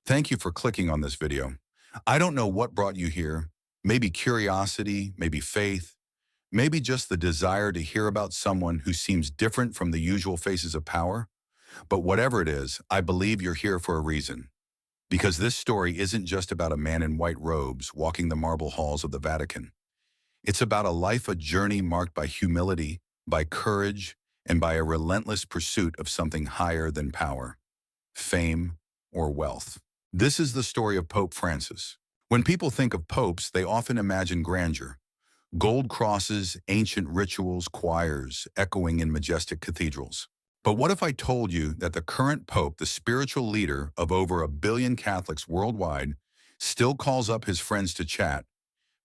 Thank you for clicking on this video. I don't know what brought you here. Maybe curiosity, maybe faith, maybe just the desire to hear about someone who seems different from the usual faces of power. But whatever it is, I believe you're here for a reason. Because this story isn't just about a man in white robes walking the marble halls of the Vatican. It's about a life, a journey marked by humility, by courage, and by a relentless pursuit of something higher than power, fame, or wealth. This is the story of Pope Francis. When people think of popes, they often imagine grandeur. Gold crosses, ancient rituals, choirs, echoing in majestic cathedrals. But what if I told you that the current pope, the spiritual leader of over 1 billion Catholics worldwide, still calls up his friends to chat,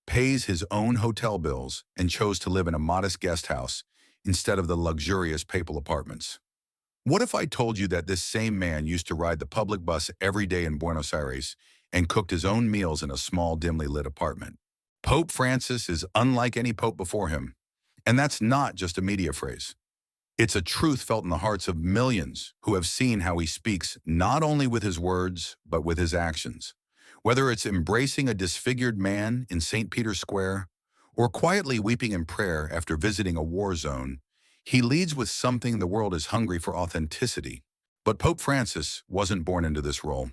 pays his own hotel bills, and chose to live in a modest guest house instead of the luxurious papal apartments? What if I told you that this same man used to ride the public bus every day in Buenos Aires and cooked his own meals in a small, dimly lit apartment? Pope Francis is unlike any pope before him. And that's not just a media phrase. It's a truth felt in the hearts of millions who have seen how he speaks not only with his words, but with his actions. Whether it's embracing a disfigured man in St. Peter's Square or quietly weeping in prayer after visiting a war zone, he leads with something the world is hungry for: authenticity. But Pope Francis wasn't born into this role.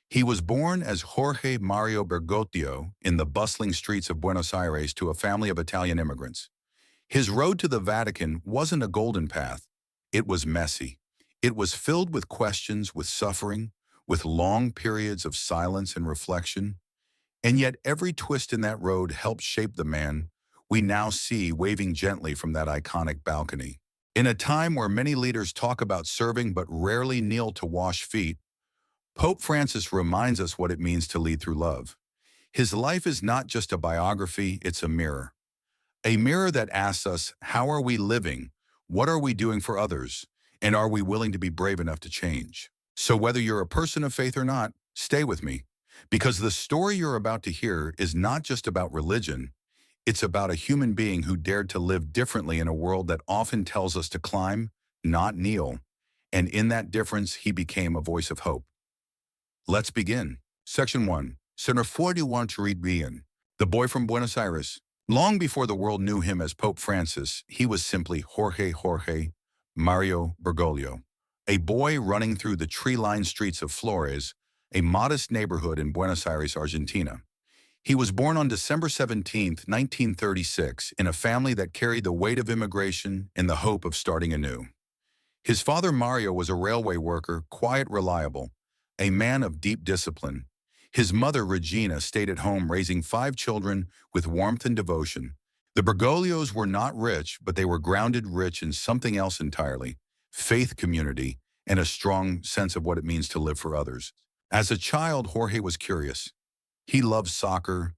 He was born as Jorge Mario Bergoglio in the bustling streets of Buenos Aires to a family of Italian immigrants. His road to the Vatican wasn't a golden path. It was messy. It was filled with questions, with suffering, with long periods of silence and reflection. And yet every twist in that road helped shape the man we now see waving gently from that iconic balcony. In a time where many leaders talk about serving but rarely kneel to wash feet, Pope Francis reminds us what it means to lead through love. His life is not just a biography, it's a mirror. A mirror that asks us, how are we living? What are we doing for others? And are we willing to be brave enough to change? So whether you're a person of faith or not, stay with me. Because the story you're about to hear is not just about religion. It's about a human being who dared to live differently in a world that often tells us to climb, not kneel. And in that difference, he became a voice of hope. Let's begin. Section 1. Center 41 to read bien. The boy from Buenos Aires. Long before the world knew him as Pope Francis, he was simply Jorge Mario Bergoglio, a boy running through the tree-lined streets of Flores, a modest neighborhood in Buenos Aires, Argentina. He was born on December 17, 1936, in a family that carried the weight of immigration and the hope of starting anew. His father Mario was a railway worker, quiet, reliable, a man of deep discipline. His mother, Regina, stayed at home raising 5 children with warmth and devotion. The Bergoglios were not rich, but they were grounded rich in something else entirely: faith, community, and a strong sense of what it means to live for others. As a child, Jorge was curious. He loved soccer,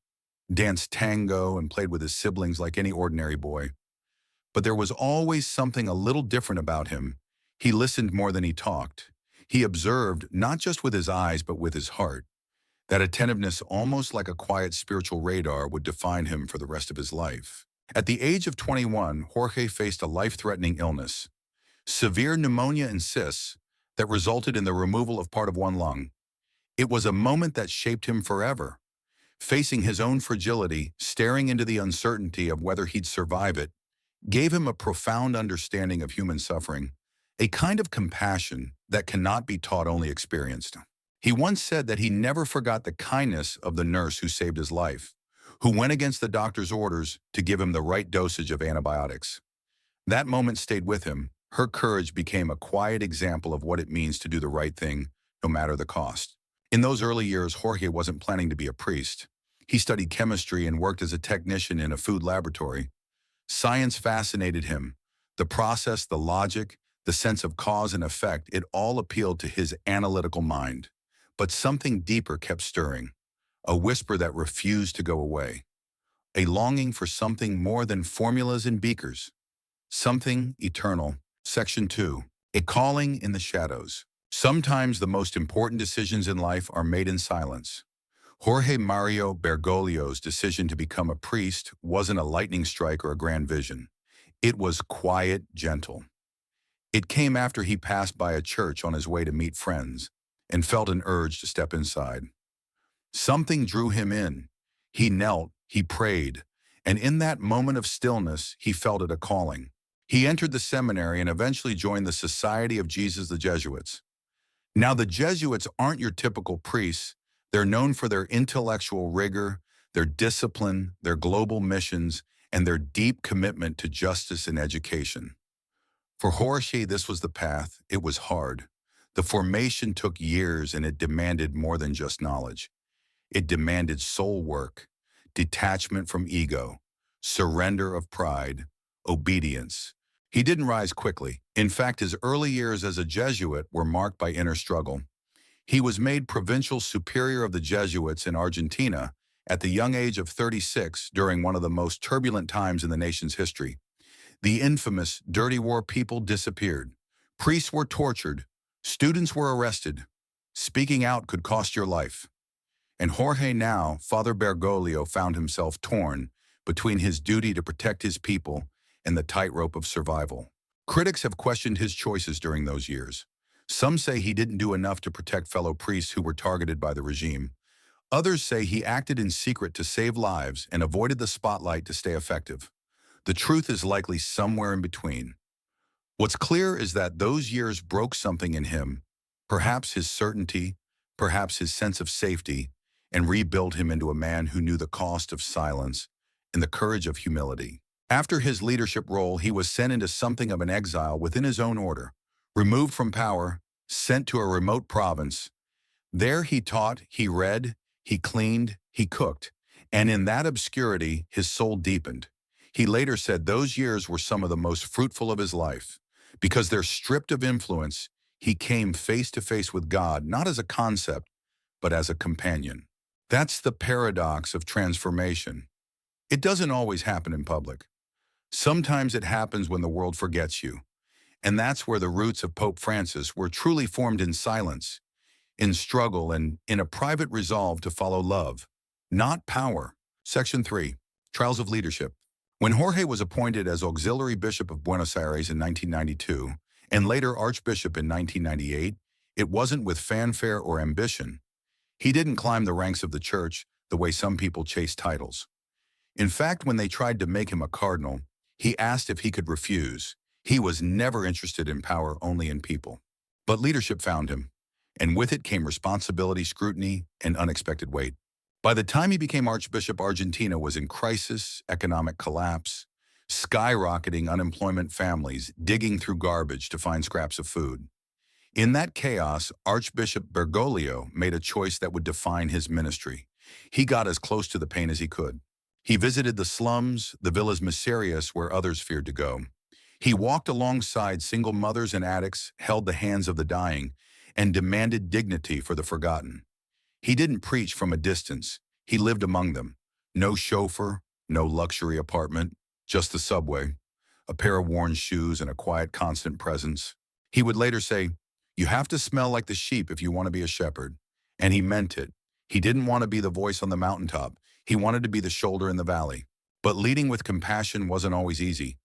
danced tango, and played with his siblings like any ordinary boy. But there was always something a little different about him. He listened more than he talked. He observed not just with his eyes, but with his heart. That attentiveness, almost like a quiet spiritual radar, would define him for the rest of his life. At the age of 21, Jorge faced a life-threatening illness, severe pneumonia and cysts that resulted in the removal of part of one lung. It was a moment that shaped him forever. Facing his own fragility, staring into the uncertainty of whether he'd survive it, gave him a profound understanding of human suffering, a kind of compassion that cannot be taught, only experienced. He once said that he never forgot the kindness of the nurse who saved his life, who went against the doctor's orders to give him the right dosage of antibiotics. That moment stayed with him. Her courage became a quiet example of what it means to do the right thing, no matter the cost. In those early years, Jorge wasn't planning to be a priest. He studied chemistry and worked as a technician in a food laboratory. Science fascinated him. The process, the logic, the sense of cause and effect, it all appealed to his analytical mind. But something deeper kept stirring, a whisper that refused to go away, a longing for something more than formulas and beakers, something eternal. Section 2. A calling in the shadows. Sometimes the most important decisions in life are made in silence. Jorge Mario Bergoglio's decision to become a priest wasn't a lightning strike or a grand vision. It was quiet, gentle. It came after he passed by a church on his way to meet friends. and felt an urge to step inside. Something drew him in. He knelt, he prayed, and in that moment of stillness, he felt it a calling. He entered the seminary and eventually joined the Society of Jesus the Jesuits. Now, the Jesuits aren't your typical priests. They're known for their intellectual rigor, their discipline, their global missions, and their deep commitment to justice and education. For Jorge, this was the path. It was hard. The formation took years and it demanded more than just knowledge. It demanded soul work, detachment from ego, surrender of pride, obedience. He didn't rise quickly. In fact, his early years as a Jesuit were marked by inner struggle. He was made provincial superior of the Jesuits in Argentina at the young age of 36 during one of the most turbulent times in the nation's history. The infamous Dirty War people disappeared. Priests were tortured. Students were arrested. Speaking out could cost your life. And Jorge now, Father Bergoglio, found himself torn between his duty to protect his people and the tightrope of survival. Critics have questioned his choices during those years. Some say he didn't do enough to protect fellow priests who were targeted by the regime. Others say he acted in secret to save lives and avoided the spotlight to stay effective. The truth is likely somewhere in between. What's clear is that those years broke something in him, perhaps his certainty, perhaps his sense of safety, and rebuilt him into a man who knew the cost of silence and the courage of humility. After his leadership role, he was sent into something of an exile within his own order, removed from power, sent to a remote province. There he taught, he read, he cleaned, he cooked, and in that obscurity, his soul deepened. He later said those years were some of the most fruitful of his life. Because they're stripped of influence, he came face to face with God, not as a concept, but as a companion. That's the paradox of transformation. It doesn't always happen in public. Sometimes it happens when the world forgets you. And that's where the roots of Pope Francis were truly formed in silence, in struggle, and in a private resolve to follow love, not power. Section 3. Trials of Leadership. When Jorge was appointed as Auxiliary Bishop of Buenos Aires in 1992, and later Archbishop in 1998, it wasn't with fanfare or ambition. He didn't climb the ranks of the church the way some people chase titles. In fact, when they tried to make him a cardinal, he asked if he could refuse. He was never interested in power, only in people. But leadership found him, and with it came responsibility, scrutiny, and unexpected weight. By the time he became Archbishop, Argentina was in crisis, economic collapse, skyrocketing unemployment, families digging through garbage to find scraps of food. In that chaos, Archbishop Bergoglio made a choice that would define his ministry. He got as close to the pain as he could. He visited the slums, the villas miserias where others feared to go. He walked alongside single mothers and addicts, held the hands of the dying, and demanded dignity for the forgotten. He didn't preach from a distance. He lived among them. No chauffeur, no luxury apartment, just the subway, a pair of worn shoes, and a quiet, constant presence. He would later say, "You have to smell like the sheep if you want to be a shepherd." And he meant it. He didn't want to be the voice on the mountaintop. He wanted to be the shoulder in the valley. But leading with compassion wasn't always easy.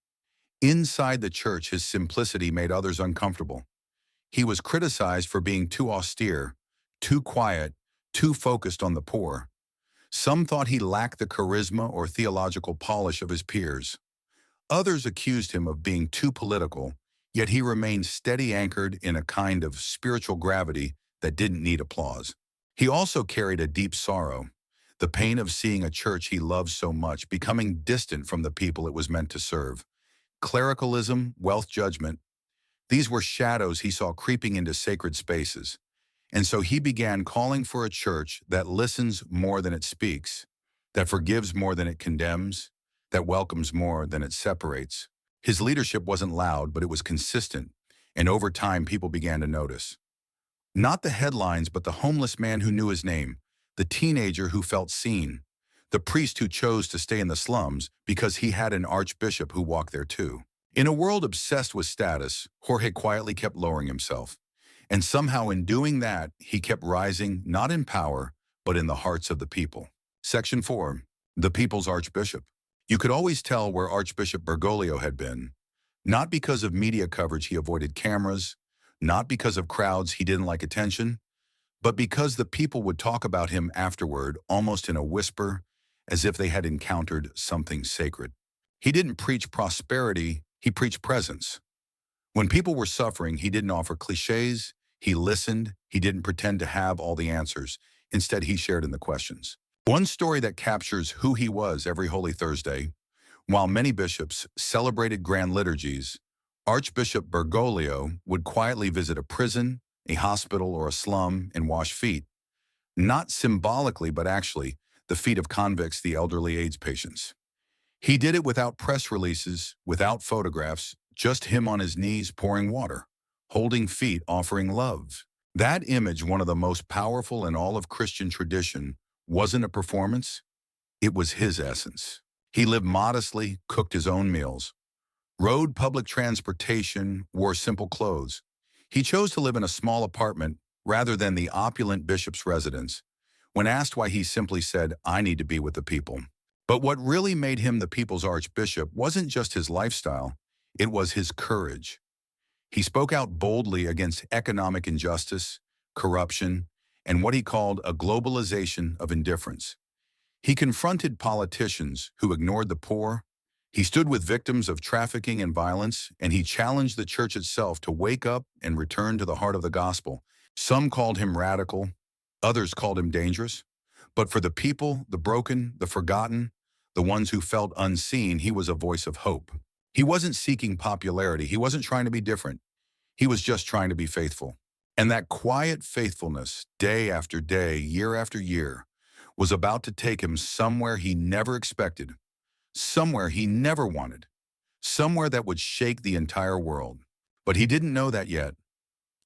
Inside the church, his simplicity made others uncomfortable. He was criticized for being too austere, too quiet, too focused on the poor. Some thought he lacked the charisma or theological polish of his peers. Others accused him of being too political, yet he remained steady, anchored in a kind of spiritual gravity that didn't need applause. He also carried a deep sorrow, the pain of seeing a church he loved so much becoming distant from the people it was meant to serve. Clericalism, wealth, judgment, these were shadows he saw creeping into sacred spaces. And so he began calling for a church that listens more than it speaks, that forgives more than it condemns, that welcomes more than it separates. His leadership wasn't loud, but it was consistent, and over time people began to notice. Not the headlines, but the homeless man who knew his name, the teenager who felt seen, the priest who chose to stay in the slums because he had an archbishop who walked there too. In a world obsessed with status, Jorge quietly kept lowering himself. And somehow in doing that, he kept rising, not in power, but in the hearts of the people. Section 4. The People's Archbishop. You could always tell where Archbishop Bergoglio had been. Not because of media coverage he avoided cameras, not because of crowds he didn't like attention, but because the people would talk about him afterward almost in a whisper, as if they had encountered something sacred. He didn't preach prosperity, he preached presence. When people were suffering, he didn't offer cliches, he listened, he didn't pretend to have all the answers. Instead, he shared in the questions. One story that captures who he was every Holy Thursday: while many bishops celebrated grand liturgies, Archbishop Bergoglio would quietly visit a prison, a hospital, or a slum and wash feet. Not symbolically, but actually, the feet of convicts, the elderly AIDS patients. He did it without press releases, without photographs, just him on his knees pouring water, holding feet, offering love. That image, one of the most powerful in all of Christian tradition, wasn't a performance, it was his essence. He lived modestly, cooked his own meals, rode public transportation, wore simple clothes. He chose to live in a small apartment rather than the opulent bishop's residence. When asked why, he simply said, "I need to be with the people." But what really made him the people's archbishop wasn't just his lifestyle, it was his courage. He spoke out boldly against economic injustice, corruption, and what he called a globalization of indifference. He confronted politicians who ignored the poor. He stood with victims of trafficking and violence, and he challenged the church itself to wake up and return to the heart of the gospel. Some called him radical, others called him dangerous. But for the people, the broken, the forgotten, the ones who felt unseen, he was a voice of hope. He wasn't seeking popularity. He wasn't trying to be different. He was just trying to be faithful. And that quiet faithfulness, day after day, year after year, was about to take him somewhere he never expected, somewhere he never wanted, somewhere that would shake the entire world. But he didn't know that yet.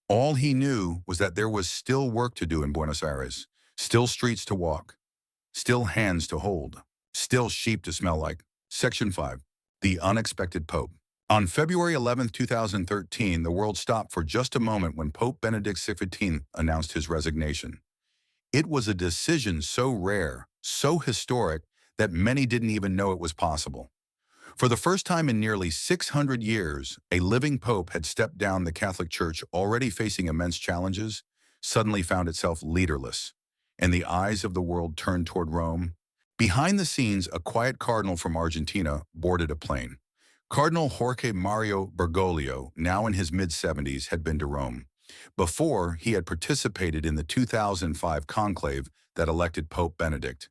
All he knew was that there was still work to do in Buenos Aires, still streets to walk, still hands to hold, still sheep to smell like. Section 5. The Unexpected Pope. On February 11, 2013, the world stopped for just a moment when Pope Benedict XVI announced his resignation. It was a decision so rare, so historic, that many didn't even know it was possible. For the first time in nearly 600 years, a living pope had stepped down. The Catholic Church, already facing immense challenges, suddenly found itself leaderless, and the eyes of the world turned toward Rome. Behind the scenes, a quiet cardinal from Argentina boarded a plane. Cardinal Jorge Mario Bergoglio, now in his mid-70s, had been to Rome. Before, he had participated in the 2005 conclave that elected Pope Benedict.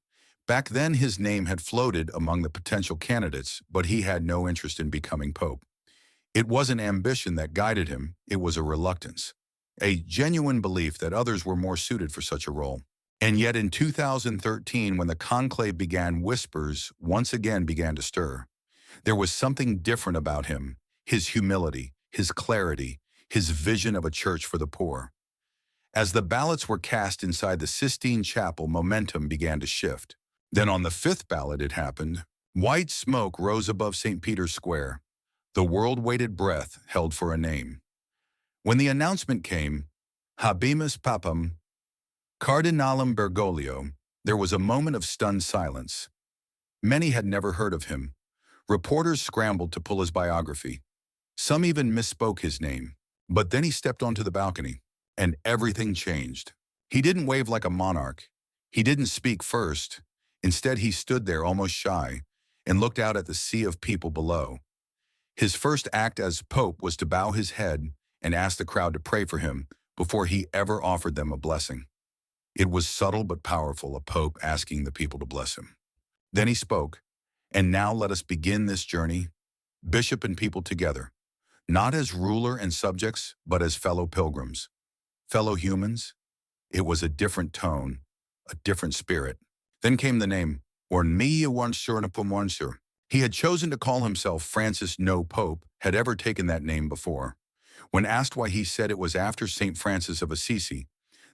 Back then, his name had floated among the potential candidates, but he had no interest in becoming pope. It wasn't ambition that guided him, it was a reluctance, a genuine belief that others were more suited for such a role. And yet in 2013, when the conclave began, whispers once again began to stir. There was something different about him, his humility, his clarity, his vision of a church for the poor. As the ballots were cast inside the Sistine Chapel, momentum began to shift. Then on the fifth ballot it happened. White smoke rose above St. Peter's Square. The world waited breath, held for a name. When the announcement came, Habemus Papam, Cardinalum Bergoglio, there was a moment of stunned silence. Many had never heard of him. Reporters scrambled to pull his biography. Some even misspoke his name. But then he stepped onto the balcony, and everything changed. He didn't wave like a monarch. He didn't speak first. Instead, he stood there almost shy and looked out at the sea of people below. His first act as pope was to bow his head and ask the crowd to pray for him before he ever offered them a blessing. It was subtle but powerful, a pope asking the people to bless him. Then he spoke, "And now let us begin this journey, bishop and people together, not as ruler and subjects, but as fellow pilgrims, fellow humans." It was a different tone, a different spirit. Then came the name, Ormia. He had chosen to call himself Francis. No pope had ever taken that name before. When asked why, he said it was after St. Francis of Assisi,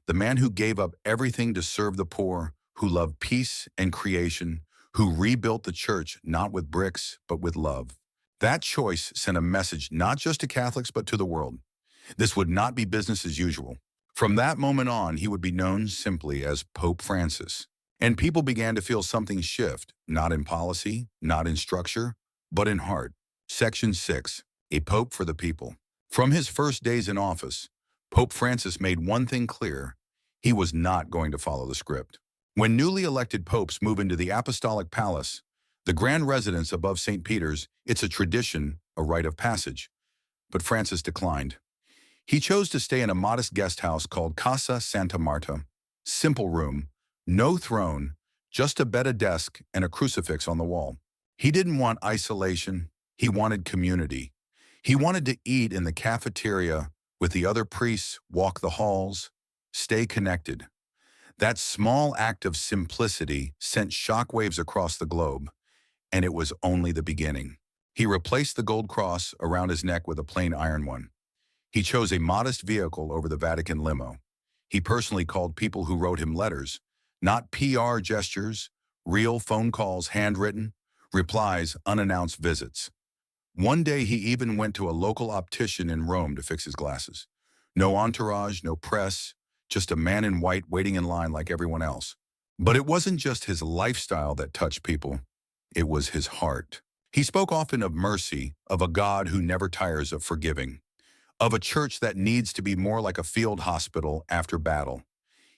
the man who gave up everything to serve the poor, who loved peace and creation, who rebuilt the church not with bricks, but with love. That choice sent a message not just to Catholics, but to the world. This would not be business as usual. From that moment on, he would be known simply as Pope Francis. And people began to feel something shift, not in policy, not in structure, but in heart. Section 6. A Pope for the People. From his first days in office, Pope Francis made one thing clear: He was not going to follow the script. When newly elected popes move into the Apostolic Palace, the grand residence above St. Peter's, it's a tradition, a rite of passage. But Francis declined. He chose to stay in a modest guest house called Casa Santa Marta. Simple room, no throne, just a bed, a desk, and a crucifix on the wall. He didn't want isolation. He wanted community. He wanted to eat in the cafeteria with the other priests, walk the halls, stay connected. That small act of simplicity sent shockwaves across the globe, and it was only the beginning. He replaced the gold cross around his neck with a plain iron one. He chose a modest vehicle over the Vatican limo. He personally called people who wrote him letters, not PR gestures, real phone calls handwritten, replies, unannounced visits. One day he even went to a local optician in Rome to fix his glasses. No entourage, no press, just a man in white waiting in line like everyone else. But it wasn't just his lifestyle that touched people. It was his heart. He spoke often of mercy, of a God who never tires of forgiving, of a church that needs to be more like a field hospital after battle,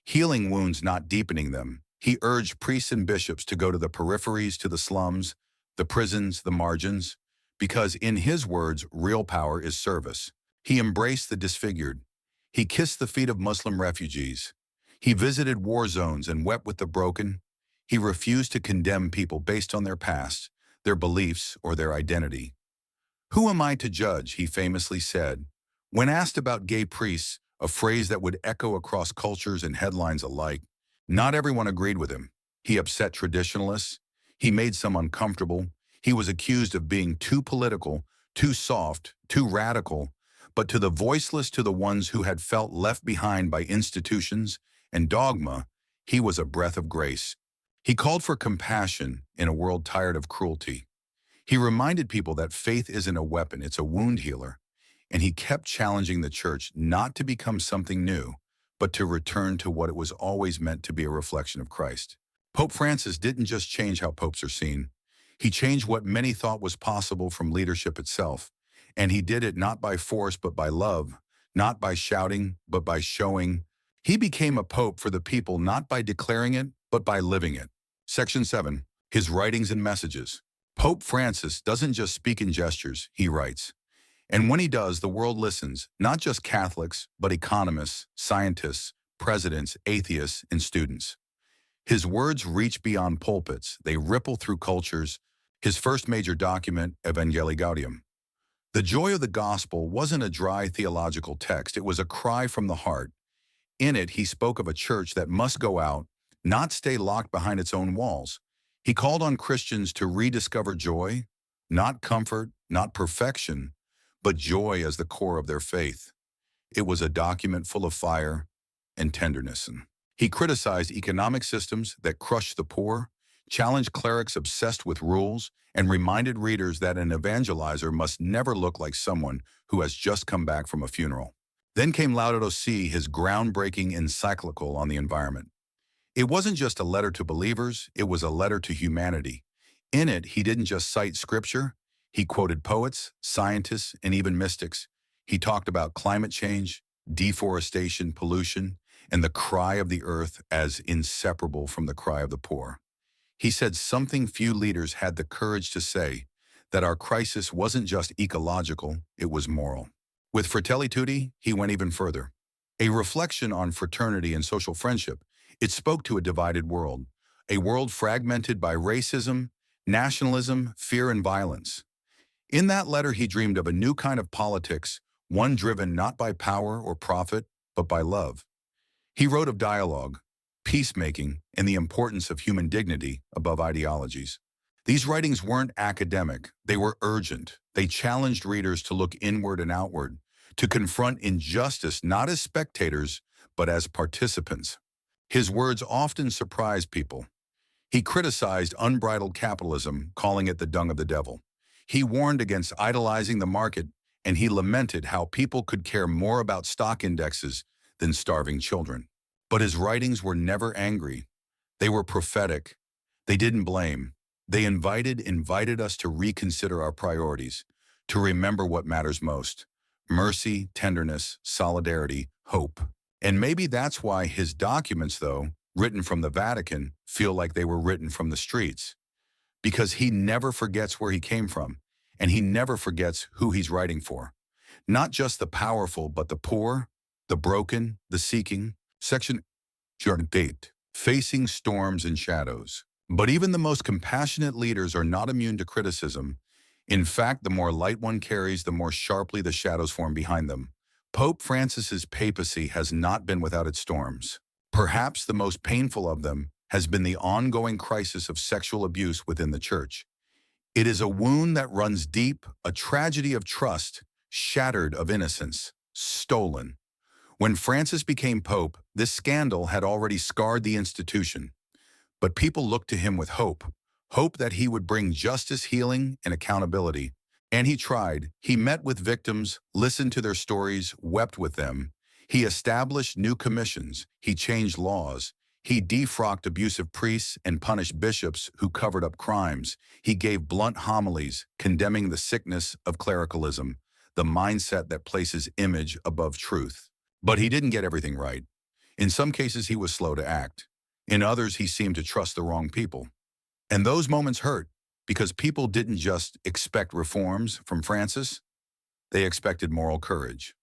healing wounds, not deepening them. He urged priests and bishops to go to the peripheries, to the slums, the prisons, the margins, because in his words, real power is service. He embraced the disfigured. He kissed the feet of Muslim refugees. He visited war zones and wept with the broken. He refused to condemn people based on their past, their beliefs, or their identity. "Who am I to judge?" he famously said. When asked about gay priests, a phrase that would echo across cultures and headlines alike, not everyone agreed with him. He upset traditionalists. He made some uncomfortable. He was accused of being too political, too soft, too radical. But to the voiceless, to the ones who had felt left behind by institutions and dogma, he was a breath of grace. He called for compassion in a world tired of cruelty. He reminded people that faith isn't a weapon, it's a wound healer. And he kept challenging the church not to become something new, but to return to what it was always meant to be, a reflection of Christ. Pope Francis didn't just change how popes are seen. He changed what many thought was possible from leadership itself. And he did it not by force, but by love, not by shouting, but by showing. He became a pope for the people, not by declaring it, but by living it. Section 7. His writings and messages. Pope Francis doesn't just speak in gestures, he writes. And when he does, the world listens, not just Catholics, but economists, scientists, presidents, atheists, and students. His words reach beyond pulpits. They ripple through cultures. His first major document, Evangelii Gaudium. The joy of the gospel wasn't a dry theological text. It was a cry from the heart. In it, he spoke of a church that must go out, not stay locked behind its own walls. He called on Christians to rediscover joy, not comfort, not perfection, but joy as the core of their faith. It was a document full of fire and tenderness. He criticized economic systems that crushed the poor, challenged clerics obsessed with rules, and reminded readers that an evangelizer must never look like someone who has just come back from a funeral. Then came Laudato Si, his groundbreaking encyclical on the environment. It wasn't just a letter to believers, it was a letter to humanity. In it, he didn't just cite scripture, he quoted poets, scientists, and even mystics. He talked about climate change, deforestation, pollution, and the cry of the earth as inseparable from the cry of the poor. He said something few leaders had the courage to say, that our crisis wasn't just ecological, it was moral. With Fratelli, Tutti, he went even further. A reflection on fraternity and social friendship, it spoke to a divided world, a world fragmented by racism, nationalism, fear, and violence. In that letter, he dreamed of a new kind of politics, one driven not by power or profit, but by love. He wrote of dialogue, peacemaking, and the importance of human dignity above ideologies. These writings weren't academic, they were urgent. They challenged readers to look inward and outward, to confront injustice not as spectators, but as participants. His words often surprised people. He criticized unbridled capitalism, calling it the dung of the devil. He warned against idolizing the market, and he lamented how people could care more about stock indexes than starving children. But his writings were never angry. They were prophetic. They didn't blame. They invited us to reconsider our priorities, to remember what matters most: mercy, tenderness, solidarity, hope. And maybe that's why his documents, though, written from the Vatican, feel like they were written from the streets. Because he never forgets where he came from, and he never forgets who he's writing for. Not just the powerful, but the poor, the broken, the seeking. Section date, facing storms and shadows. But even the most compassionate leaders are not immune to criticism. In fact, the more light one carries, the more sharply the shadows form behind them. Pope Francis's papacy has not been without its storms. Perhaps the most painful of them has been the ongoing crisis of sexual abuse within the Church. It is a wound that runs deep, a tragedy of trust, shattered of innocence, stolen. When Francis became Pope, this scandal had already scarred the institution. But people looked to him with hope, hope that he would bring justice, healing, and accountability. And he tried. He met with victims, listened to their stories, wept with them. He established new commissions. He changed laws. He defrocked abusive priests and punished bishops who covered up crimes. He gave blunt homilies, condemning the sickness of clericalism, the mindset that places image above truth. But he didn't get everything right. In some cases, he was slow to act. In others, he seemed to trust the wrong people. And those moments hurt, because people didn't just expect reforms from Francis, they expected moral courage.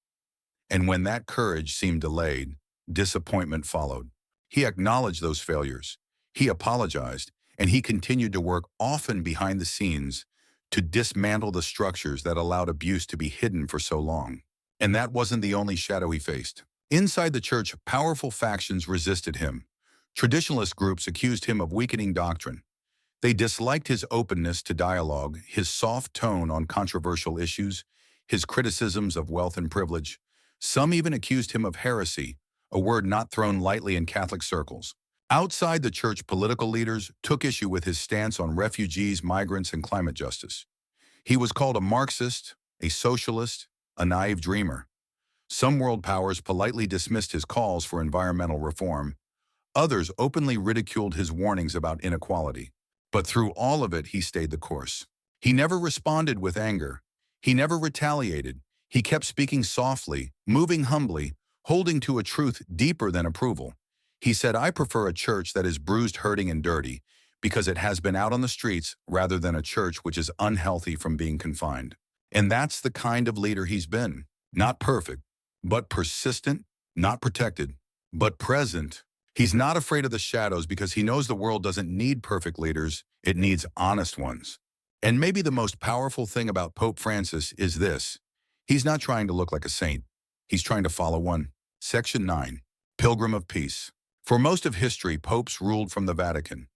And when that courage seemed delayed, disappointment followed. He acknowledged those failures. He apologized, and he continued to work, often behind the scenes, to dismantle the structures that allowed abuse to be hidden for so long. And that wasn't the only shadow he faced. Inside the Church, powerful factions resisted him. Traditionalist groups accused him of weakening doctrine. They disliked his openness to dialogue, his soft tone on controversial issues, his criticisms of wealth and privilege. Some even accused him of heresy, a word not thrown lightly in Catholic circles. Outside the Church, political leaders took issue with his stance on refugees, migrants, and climate justice. He was called a Marxist, a socialist, a naive dreamer. Some world powers politely dismissed his calls for environmental reform. Others openly ridiculed his warnings about inequality. But through all of it, he stayed the course. He never responded with anger. He never retaliated. He kept speaking softly, moving humbly, holding to a truth deeper than approval. He said, "I prefer a church that is bruised, hurting, and dirty, because it has been out on the streets, rather than a church which is unhealthy from being confined." And that's the kind of leader he's been. Not perfect, but persistent, not protected, but present. He's not afraid of the shadows because he knows the world doesn't need perfect leaders, it needs honest ones. And maybe the most powerful thing about Pope Francis is this: he's not trying to look like a saint, he's trying to follow one. Section 9. Pilgrim of Peace. For most of history, popes ruled from the Vatican.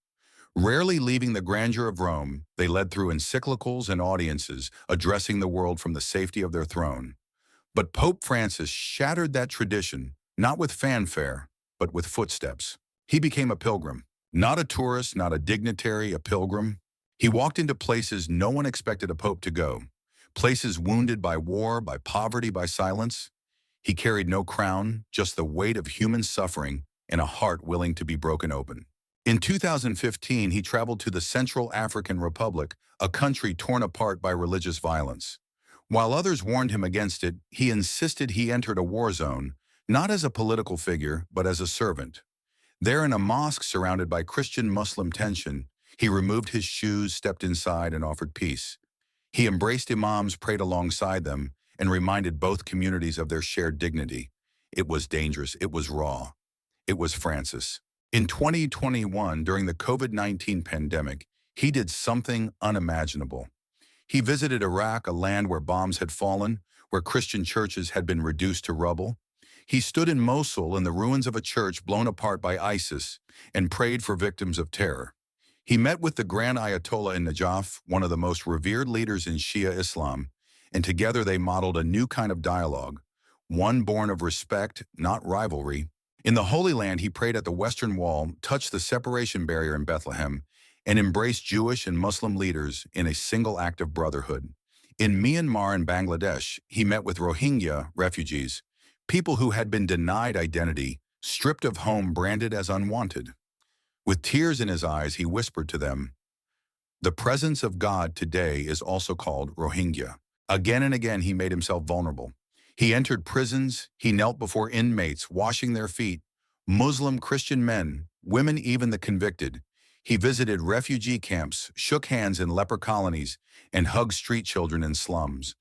Rarely leaving the grandeur of Rome, they led through encyclicals and audiences, addressing the world from the safety of their throne. But Pope Francis shattered that tradition, not with fanfare, but with footsteps. He became a pilgrim. Not a tourist, not a dignitary, a pilgrim. He walked into places no one expected a pope to go. Places wounded by war, by poverty, by silence. He carried no crown, just the weight of human suffering and a heart willing to be broken open. In 2015, he traveled to the Central African Republic, a country torn apart by religious violence. While others warned him against it, he insisted he entered a war zone, not as a political figure, but as a servant. There in a mosque surrounded by Christian-Muslim tension, he removed his shoes, stepped inside, and offered peace. He embraced imams, prayed alongside them, and reminded both communities of their shared dignity. It was dangerous. It was raw. It was Francis. In 2021, during the COVID-19 pandemic, he did something unimaginable. He visited Iraq, a land where bombs had fallen, where Christian churches had been reduced to rubble. He stood in Mosul in the ruins of a church blown apart by ISIS and prayed for victims of terror. He met with the Grand Ayatollah in Najaf, one of the most revered leaders in Shia Islam, and together they modeled a new kind of dialogue, one born of respect, not rivalry. In the Holy Land, he prayed at the Western Wall, touched the separation barrier in Bethlehem, and embraced Jewish and Muslim leaders in a single act of brotherhood. In Myanmar and Bangladesh, he met with Rohingya refugees, people who had been denied identity, stripped of home, branded as unwanted. With tears in his eyes, he whispered to them, "The presence of God today is also called Rohingya." Again and again, he made himself vulnerable. He entered prisons, he knelt before inmates, washing their feet, Muslim Christian men, women, even the convicted. He visited refugee camps, shook hands in leper colonies, and hugged street children in slums.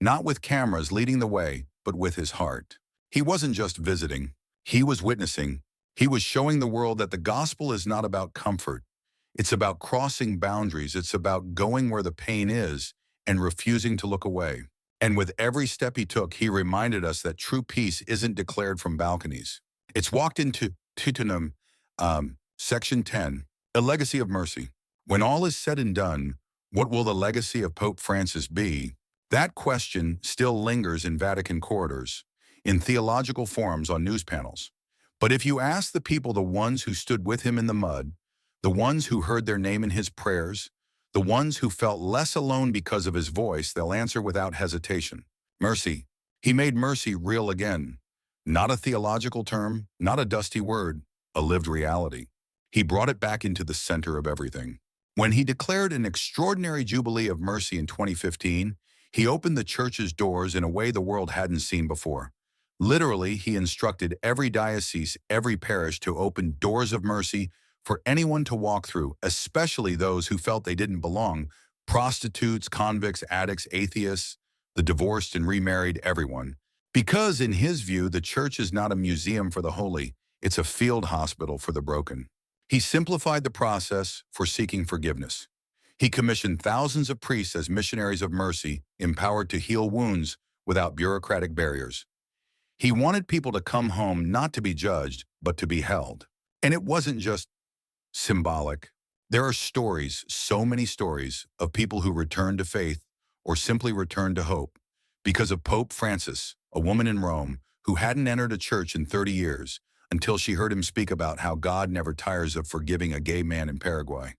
Not with cameras leading the way, but with his heart. He wasn't just visiting, he was witnessing. He was showing the world that the gospel is not about comfort. It's about crossing boundaries. It's about going where the pain is and refusing to look away. And with every step he took, he reminded us that true peace isn't declared from balconies. It's walked into Tutti, Section 10, a legacy of mercy. When all is said and done, what will the legacy of Pope Francis be? That question still lingers in Vatican corridors, in theological forums on news panels. But if you ask the people, the ones who stood with him in the mud, the ones who heard their name in his prayers, the ones who felt less alone because of his voice, they'll answer without hesitation. Mercy. He made mercy real again. Not a theological term, not a dusty word, a lived reality. He brought it back into the center of everything. When he declared an extraordinary jubilee of mercy in 2015, he opened the church's doors in a way the world hadn't seen before. Literally, he instructed every diocese, every parish to open doors of mercy for anyone to walk through, especially those who felt they didn't belong: prostitutes, convicts, addicts, atheists, the divorced and remarried, everyone. Because in his view, the church is not a museum for the holy, it's a field hospital for the broken. He simplified the process for seeking forgiveness. He commissioned thousands of priests as missionaries of mercy, empowered to heal wounds without bureaucratic barriers. He wanted people to come home not to be judged, but to be held. And it wasn't just symbolic. There are stories, so many stories, of people who returned to faith or simply returned to hope because of Pope Francis, a woman in Rome who hadn't entered a church in 30 years until she heard him speak about how God never tires of forgiving a gay man in Paraguay,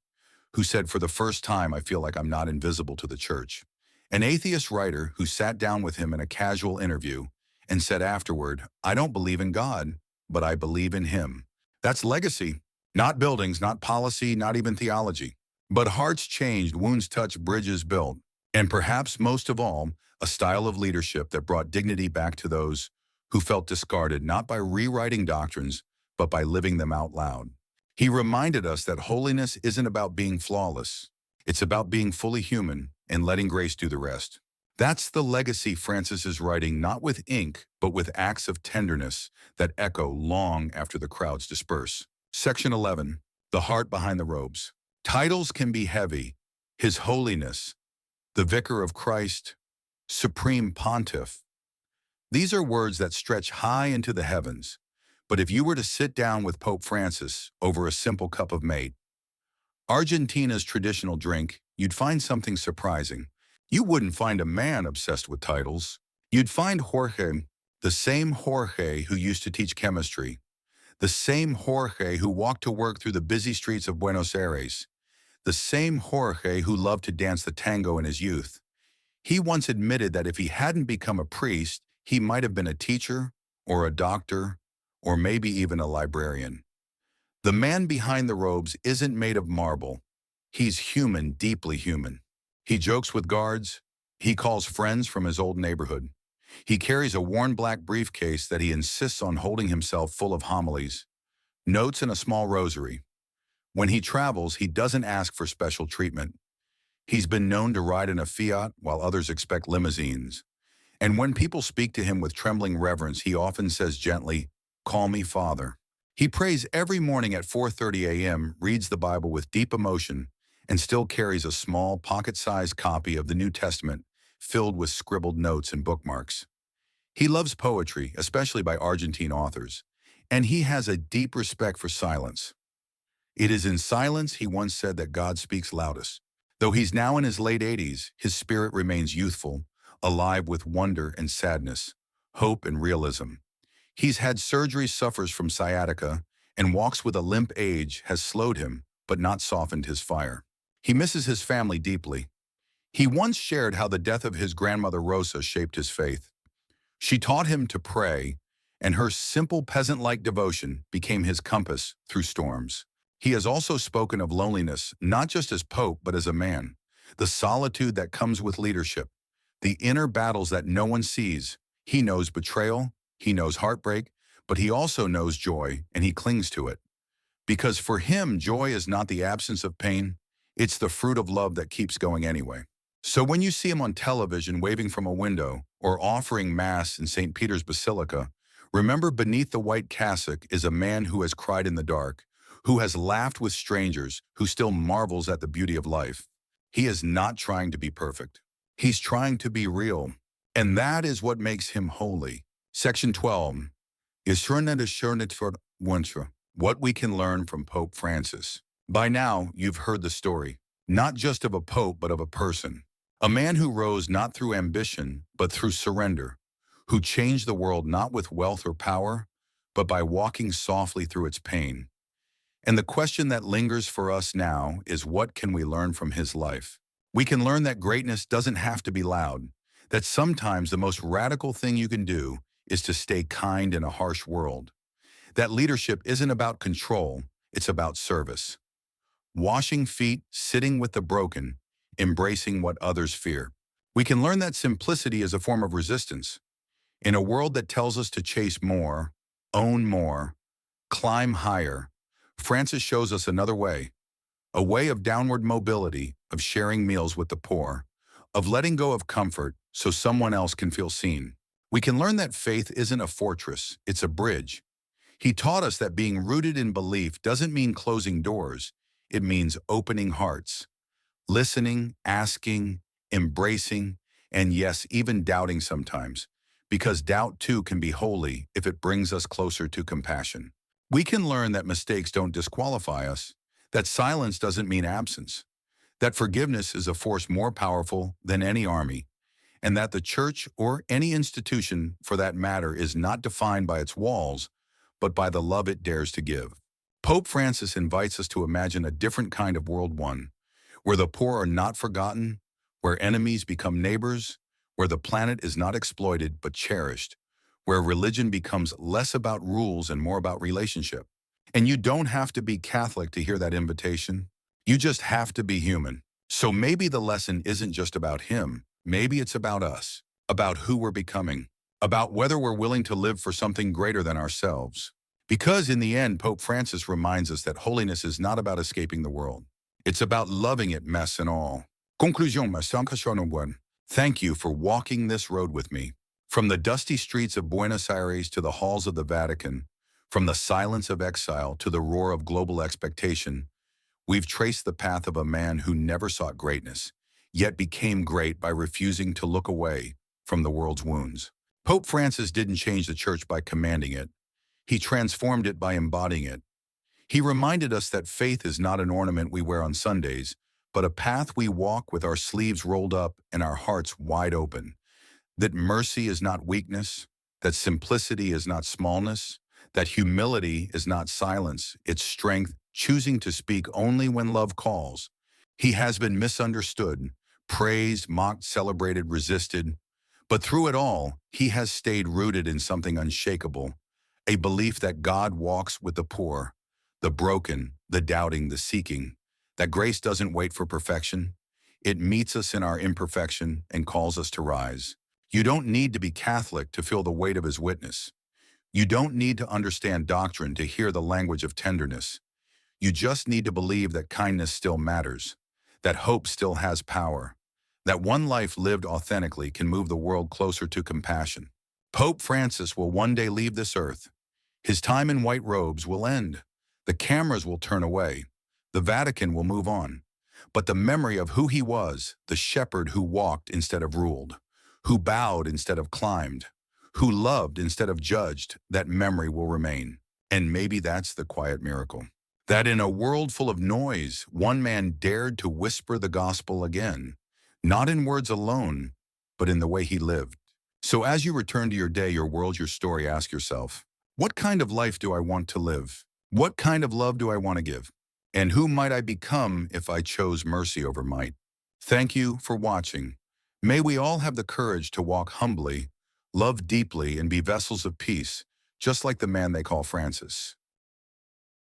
who said, "For the first time, I feel like I'm not invisible to the church." An atheist writer who sat down with him in a casual interview and said afterward, "I don't believe in God, but I believe in him." That's legacy. Not buildings, not policy, not even theology. But hearts changed, wounds touched, bridges built. And perhaps most of all, a style of leadership that brought dignity back to those who felt discarded, not by rewriting doctrines, but by living them out loud. He reminded us that holiness isn't about being flawless. It's about being fully human and letting grace do the rest. That's the legacy Francis is writing, not with ink, but with acts of tenderness that echo long after the crowds disperse. Section 11, the heart behind the robes. Titles can be heavy. His Holiness, the Vicar of Christ, Supreme Pontiff. These are words that stretch high into the heavens. But if you were to sit down with Pope Francis over a simple cup of mate, Argentina's traditional drink, you'd find something surprising. You wouldn't find a man obsessed with titles. You'd find Jorge, the same Jorge who used to teach chemistry, the same Jorge who walked to work through the busy streets of Buenos Aires, the same Jorge who loved to dance the tango in his youth. He once admitted that if he hadn't become a priest, he might have been a teacher or a doctor or maybe even a librarian. The man behind the robes isn't made of marble. He's human, deeply human. He jokes with guards. He calls friends from his old neighborhood. He carries a worn black briefcase that he insists on holding himself full of homilies, notes, and a small rosary. When he travels, he doesn't ask for special treatment. He's been known to ride in a Fiat while others expect limousines. And when people speak to him with trembling reverence, he often says gently, "Call me Father." He prays every morning at 4:30 a.m., reads the Bible with deep emotion, and still carries a small, pocket-sized copy of the New Testament filled with scribbled notes and bookmarks. He loves poetry, especially by Argentine authors, and he has a deep respect for silence. "It is in silence," he once said, "that God speaks loudest." Though he's now in his late 80s, his spirit remains youthful, alive with wonder and sadness, hope and realism. He's had surgery, suffers from sciatica, and walks with a limp. Age has slowed him, but not softened his fire. He misses his family deeply. He once shared how the death of his grandmother Rosa shaped his faith. She taught him to pray, and her simple peasant-like devotion became his compass through storms. He has also spoken of loneliness, not just as Pope, but as a man. The solitude that comes with leadership, the inner battles that no one sees. He knows betrayal, he knows heartbreak, but he also knows joy, and he clings to it. Because for him, joy is not the absence of pain, it's the fruit of love that keeps going anyway. So when you see him on television waving from a window or offering Mass in St. Peter's Basilica, remember beneath the white cassock is a man who has cried in the dark, who has laughed with strangers, who still marvels at the beauty of life. He is not trying to be perfect. He's trying to be real. And that is what makes him holy. Section 12. What we can learn from Pope Francis. By now, you've heard the story, not just of a pope, but of a person. A man who rose not through ambition, but through surrender, who changed the world not with wealth or power, but by walking softly through its pain. And the question that lingers for us now is, what can we learn from his life? We can learn that greatness doesn't have to be loud, that sometimes the most radical thing you can do is to stay kind in a harsh world. That leadership isn't about control, it's about service. Washing feet, sitting with the broken, embracing what others fear. We can learn that simplicity is a form of resistance. In a world that tells us to chase more, own more, climb higher, Francis shows us another way. A way of downward mobility, of sharing meals with the poor, of letting go of comfort so someone else can feel seen. We can learn that faith isn't a fortress, it's a bridge. He taught us that being rooted in belief doesn't mean closing doors, it means opening hearts, listening, asking, embracing, and yes, even doubting sometimes, because doubt too can be holy if it brings us closer to compassion. We can learn that mistakes don't disqualify us, that silence doesn't mean absence, that forgiveness is a force more powerful than any army, and that the church, or any institution for that matter, is not defined by its walls, but by the love it dares to give. Pope Francis invites us to imagine a different kind of world, one where the poor are not forgotten, where enemies become neighbors, where the planet is not exploited but cherished, where religion becomes less about rules and more about relationship. And you don't have to be Catholic to hear that invitation. You just have to be human. So maybe the lesson isn't just about him. Maybe it's about us, about who we're becoming, about whether we're willing to live for something greater than ourselves. Because in the end, Pope Francis reminds us that holiness is not about escaping the world. It's about loving it, mess and all. Conclusion, thank you for walking this road with me. From the dusty streets of Buenos Aires to the halls of the Vatican, from the silence of exile to the roar of global expectation, we've traced the path of a man who never sought greatness, yet became great by refusing to look away from the world's wounds. Pope Francis didn't change the church by commanding it. He transformed it by embodying it. He reminded us that faith is not an ornament we wear on Sundays, but a path we walk with our sleeves rolled up and our hearts wide open. That mercy is not weakness, that simplicity is not smallness, that humility is not silence, it's strength, choosing to speak only when love calls. He has been misunderstood, praised, mocked, celebrated, resisted, but through it all, he has stayed rooted in something unshakable, a belief that God walks with the poor, the broken, the doubting, the seeking, that grace doesn't wait for perfection. It meets us in our imperfection and calls us to rise. You don't need to be Catholic to feel the weight of his witness. You don't need to understand doctrine to hear the language of tenderness. You just need to believe that kindness still matters, that hope still has power, that one life lived authentically can move the world closer to compassion. Pope Francis will one day leave this earth. His time in white robes will end. The cameras will turn away. The Vatican will move on. But the memory of who he was, the shepherd who walked instead of ruled, who bowed instead of climbed, who loved instead of judged, that memory will remain. And maybe that's the quiet miracle. That in a world full of noise, one man dared to whisper the gospel again, not in words alone, but in the way he lived. So as you return to your day, your world, your story, ask yourself, what kind of life do I want to live? What kind of love do I want to give? And who might I become if I chose mercy over might? Thank you for watching. May we all have the courage to walk humbly, love deeply, and be vessels of peace, just like the man they call Francis.